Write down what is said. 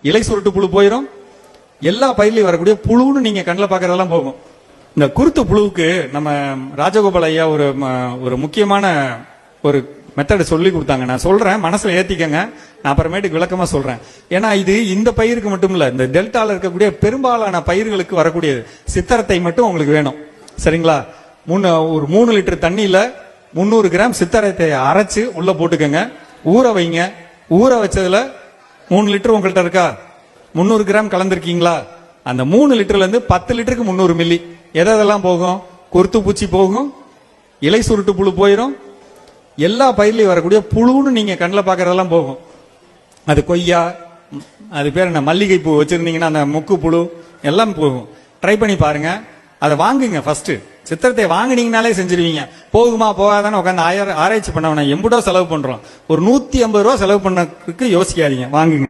இலை சுருட்டு புழு போயிடும், எல்லா பயிர்லயும் வரக்கூடிய புழுன்னு நீங்க கண்ணில் பாக்குறதெல்லாம் போகும். இந்த குருத்து புழுவுக்கு நம்ம ராஜகோபால் ஐயா ஒரு முக்கியமான ஒரு மெத்தட் சொல்லி கொடுத்தாங்க. நான் சொல்றேன், மனசுல ஏத்திக்கங்க, நான் அப்புறமேட்டுக்கு விளக்கமா சொல்றேன். ஏன்னா இது இந்த பயிருக்கு மட்டும் இல்ல, இந்த டெல்டால இருக்கக்கூடிய பெரும்பாலான பயிர்களுக்கு வரக்கூடியது. சித்தரத்தை மட்டும் உங்களுக்கு வேணும், சரிங்களா? ஒரு 3 லிட்டர் தண்ணியில 300 கிராம் சித்தரத்தை அரைச்சு உள்ள போட்டுக்கங்க, ஊற வைங்க. ஊற வச்சதுல 3 லிட்டர் உங்கள்கிட்ட இருக்கா, 300 கிராம் கலந்துருக்கீங்களா? அந்த 3 லிட்டர்ல இருந்து 10 லிட்டருக்கு 300 மில்லி எதெல்லாம் போகும்? குருத்து பூச்சி போகும், இலை சுருட்டு புழு போயிடும், எல்லா பயிர்லயும் வரக்கூடிய புழுன்னு நீங்க கண்ணில் பாக்குறதெல்லாம் போகும். அது கொய்யா, அது பேர் என்ன, மல்லிகை பூ வச்சிருந்தீங்கன்னா அந்த முக்கு புழு எல்லாம் போகும். ட்ரை பண்ணி பாருங்க. அதை வாங்குங்க. ஃபர்ஸ்ட் சித்திரத்தை வாங்கினீங்கனாலே செஞ்சிருவீங்க. போகுமா போகாதான்னு உட்காந்து ஆராய்ச்சி பண்ண வேணாம். எம்புடோ செலவு பண்றோம், ஒரு 150 ரூபா செலவு பண்ணதுக்கு யோசிக்காதீங்க, வாங்குங்க.